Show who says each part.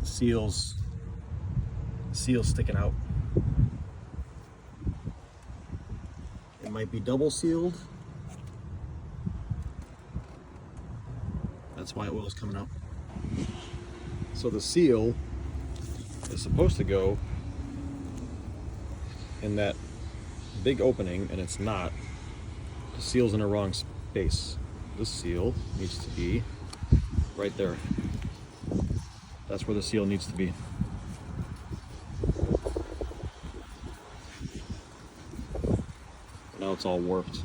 Speaker 1: seals sticking out. It might be double sealed. That's why oil's coming out. So the seal is supposed to go in that big opening, and it's not. The seal's in the wrong space. This seal needs to be right there. That's where the seal needs to be. Now it's all warped.